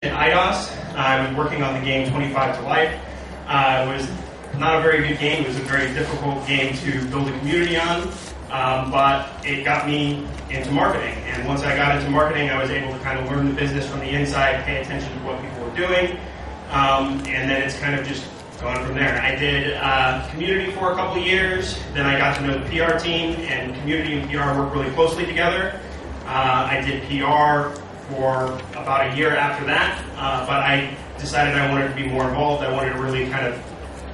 In IDOS, I was working on the game 25 to Life. It was not a very good game. It was a very difficult game to build a community on, but it got me into marketing. And once I got into marketing, I was able to kind of learn the business from the inside, pay attention to what people were doing, and then it's kind of just gone from there. I did community for a couple of years, then I got to know the PR team, and community and PR work really closely together. I did PR for about a year after that, but I decided I wanted to be more involved. I wanted to really kind of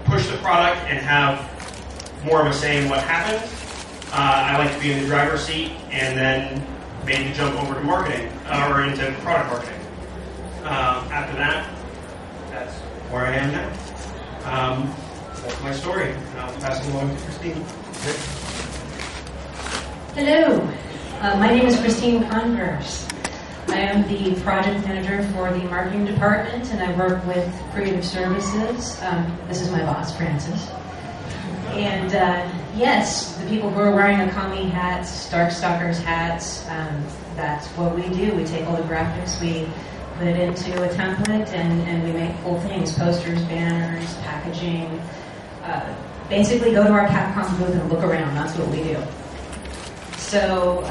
push the product and have more of a say in what happened. I like to be in the driver's seat, and then made the jump over to marketing, or into product marketing. After that, that's where I am now. That's my story. And I'll pass it along to Christine. Hello, my name is Christine Converse. I am the project manager for the marketing department, and I work with creative services. This is my boss, Francis. And yes, the people who are wearing Akami hats, Darkstalkers hats, that's what we do. We take all the graphics, we put it into a template, and we make cool things, posters, banners, packaging. Basically go to our Capcom booth and look around, that's what we do. So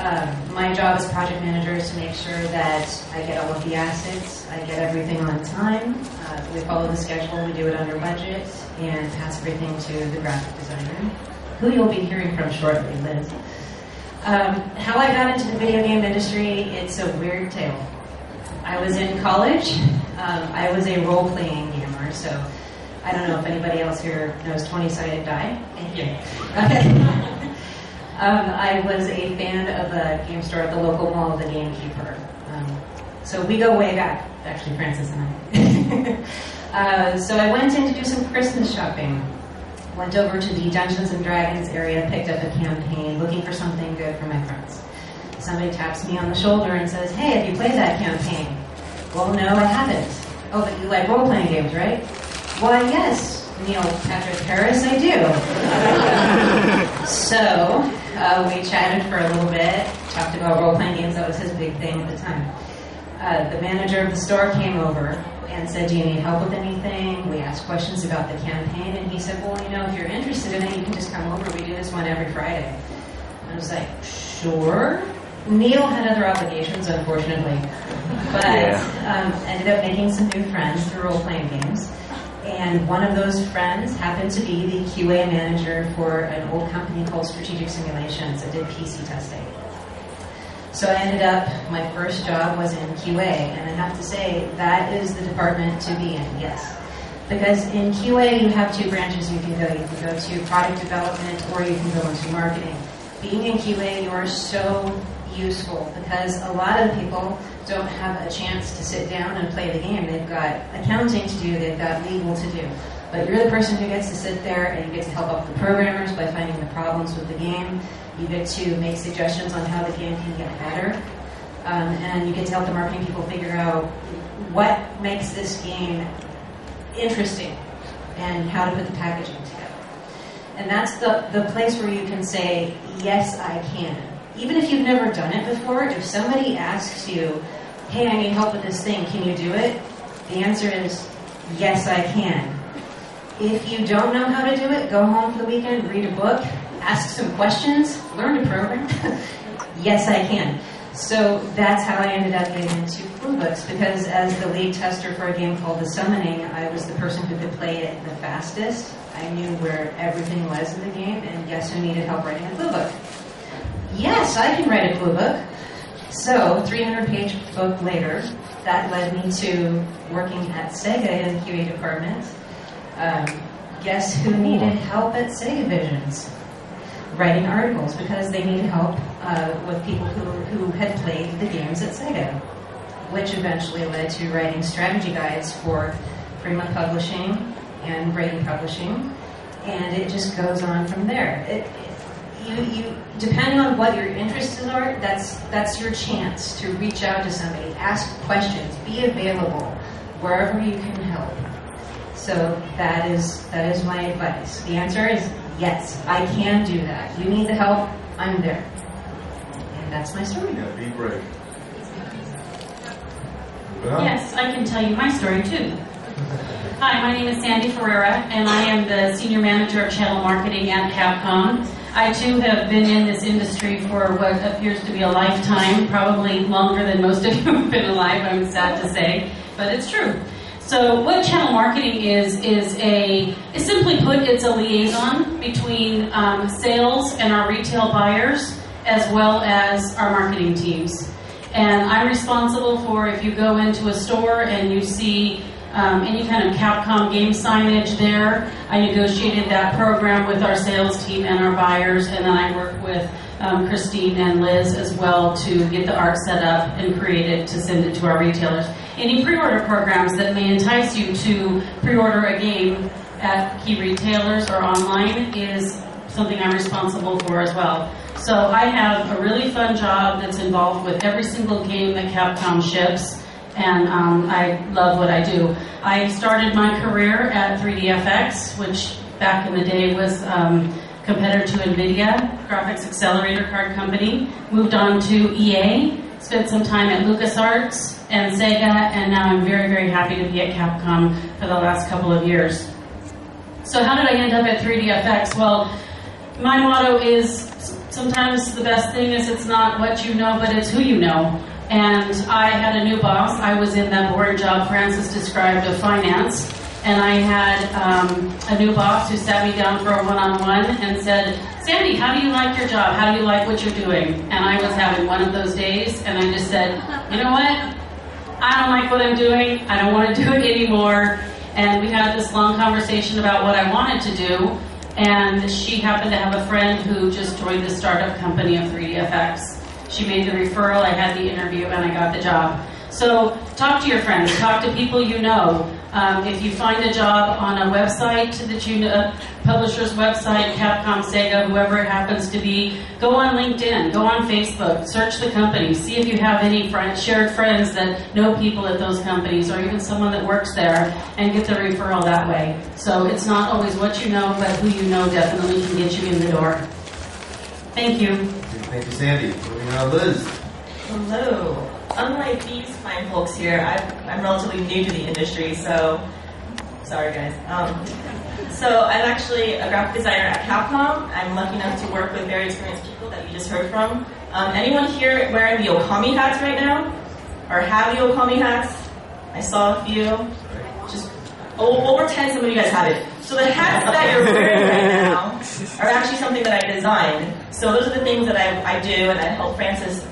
my job as project manager is to make sure that I get all of the assets, I get everything on time, we follow the schedule, we do it under budget, and pass everything to the graphic designer, who you'll be hearing from shortly, Liz. How I got into the video game industry, it's a weird tale. I was in college, I was a role-playing gamer, so I don't know if anybody else here knows 20-sided die. Thank you. Okay. I was a fan of a game store at the local mall, the Gamekeeper. So we go way back, actually, Francis and I. So I went in to do some Christmas shopping. Went over to the Dungeons & Dragons area, picked up a campaign, looking for something good for my friends. Somebody taps me on the shoulder and says, "Hey, have you played that campaign?" "Well, no, I haven't." "Oh, but you like role-playing games, right?" "Why, yes, Neil Patrick Harris, I do." So we chatted for a little bit, talked about role-playing games. That was his big thing at the time. The manager of the store came over and said, "Do you need help with anything?" We asked questions about the campaign, and he said, "Well, you know, if you're interested in it, you can just come over. We do this one every Friday." I was like, "Sure." Neil had other obligations, unfortunately, but ended up making some new friends through role-playing games. And one of those friends happened to be the QA manager for an old company called Strategic Simulations that did PC testing. So I ended up, my first job was in QA, and I have to say, that is the department to be in, yes. Because in QA, you have two branches you can go. You can go to product development, or you can go into marketing. Being in QA, you are so useful, because a lot of people don't have a chance to sit down and play the game. They've got accounting to do, they've got legal to do. But you're the person who gets to sit there and you get to help out the programmers by finding the problems with the game. You get to make suggestions on how the game can get better. And you get to help the marketing people figure out what makes this game interesting and how to put the packaging together. And that's the place where you can say, yes, I can. Even if you've never done it before, if somebody asks you, "Hey, I need help with this thing, can you do it?" The answer is, yes, I can. If you don't know how to do it, go home for the weekend, read a book, ask some questions, learn to program. Yes, I can. So that's how I ended up getting into Bluebooks, because as the lead tester for a game called The Summoning, I was the person who could play it the fastest. I knew where everything was in the game, and guess who needed help writing a Bluebook? Yes, I can write a Blue Book. So, 300-page book later, that led me to working at Sega in the QA department. Guess who needed help at Sega Visions? Writing articles, because they needed help with people who had played the games at Sega, which eventually led to writing strategy guides for Prima Publishing and Brady Publishing, and it just goes on from there. You depending on what your interests are, that's your chance to reach out to somebody, ask questions, be available wherever you can help. So that is my advice. The answer is yes, I can do that. You need the help, I'm there. And that's my story. Yeah, be brave. Yes, I can tell you my story too. Hi, my name is Sandy Ferreira, and I am the Senior Manager of Channel Marketing at Capcom. I too have been in this industry for what appears to be a lifetime, probably longer than most of you have been alive, I'm sad to say, but it's true. So what channel marketing is simply put, it's a liaison between sales and our retail buyers, as well as our marketing teams. And I'm responsible for, if you go into a store and you see any kind of Capcom game signage there, I negotiated that program with our sales team and our buyers, and then I work with Christine and Liz as well to get the art set up and created to send it to our retailers. Any pre-order programs that may entice you to pre-order a game at key retailers or online is something I'm responsible for as well. So I have a really fun job that's involved with every single game that Capcom ships, and I love what I do. I started my career at 3DFX, which back in the day was competitor to NVIDIA, graphics accelerator card company. Moved on to EA, spent some time at LucasArts and Sega, and now I'm very, very happy to be at Capcom for the last couple of years. So how did I end up at 3DFX? Well, my motto is sometimes the best thing is it's not what you know, but it's who you know. And I had a new boss. I was in that boring job Francis described of finance. And I had a new boss who sat me down for a one-on-one and said, Sandy, how do you like your job? How do you like what you're doing? And I was having one of those days, and I just said, you know what? I don't like what I'm doing. I don't want to do it anymore. And we had this long conversation about what I wanted to do. And she happened to have a friend who just joined the startup company of 3DFX. She made the referral, I had the interview, and I got the job. So talk to your friends, talk to people you know. If you find a job on a website that you know, publisher's website, Capcom, Sega, whoever it happens to be, go on LinkedIn, go on Facebook, search the company, see if you have any shared friends that know people at those companies, or even someone that works there, and get the referral that way. So it's not always what you know, but who you know definitely can get you in the door. Thank you. Thank you, Sandy. Moving on, Liz. Hello. Unlike these fine folks here, I'm relatively new to the industry, so sorry guys. So I'm actually a graphic designer at Capcom. I'm lucky enough to work with very experienced people that you just heard from. Anyone here wearing the Okami hats right now? Or have the Okami hats? I saw a few. Just over 10, some of you guys have it. So the hats that you're wearing right now are actually something that I designed. So those are the things that I do and I help Francis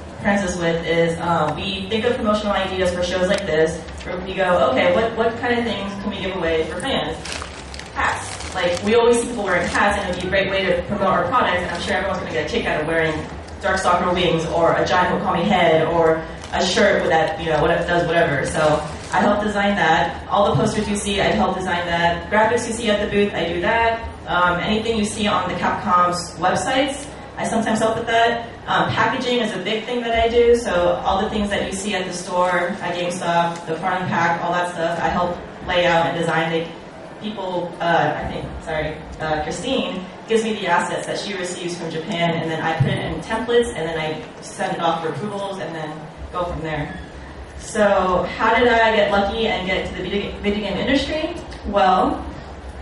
with is we think of promotional ideas for shows like this where we go, okay, what kind of things can we give away for fans? Hats. Like, we always see people wearing hats and it would be a great way to promote our product, and I'm sure everyone's going to get a kick out of wearing Darkstalker wings or a giant Okami head or a shirt with that, you know, what it does, whatever. So I help design that. All the posters you see, I help design that. Graphics you see at the booth, I do that. Anything you see on the Capcom's websites, I sometimes help with that. Packaging is a big thing that I do, so all the things that you see at the store, at GameStop, the front pack, all that stuff, I help lay out and design. Christine gives me the assets that she receives from Japan, and then I put it in templates, and then I send it off for approvals, and then go from there. So how did I get lucky and get into the video game industry? Well,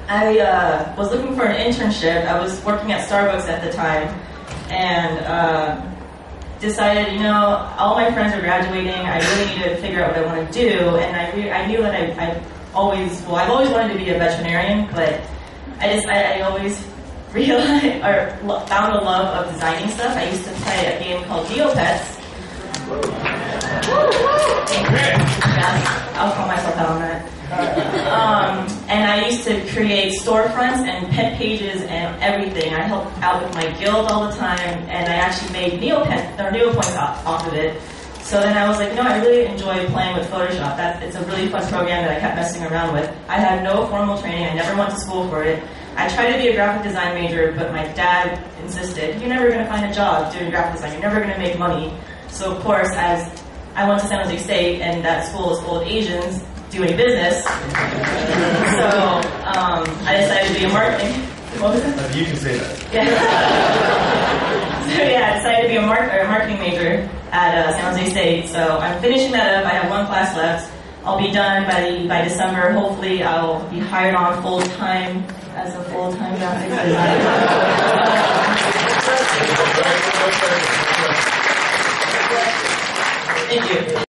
I was looking for an internship. I was working at Starbucks at the time, and decided, you know, all my friends are graduating. I really need to figure out what I want to do, and I knew that I've always wanted to be a veterinarian, but I always realized or found a love of designing stuff. I used to play a game called Neopets. Yes, I'll call myself out on that. And I used to create storefronts and pet pages and everything. I helped out with my guild all the time, and I actually made Neopoints off of it. So then I was like, I really enjoy playing with Photoshop. It's a really fun program that I kept messing around with. I had no formal training. I never went to school for it. I tried to be a graphic design major, but my dad insisted, you're never going to find a job doing graphic design. You're never going to make money. So of course, as I went to San Jose State, and that school is full of Asians doing business. So I decided to be a marketing. What was it? You can say that. Yeah. So yeah, I decided to be a marketing major at San Jose State. So I'm finishing that up. I have one class left. I'll be done by December. Hopefully, I'll be hired on full time as a full-time graphic designer. Thank you.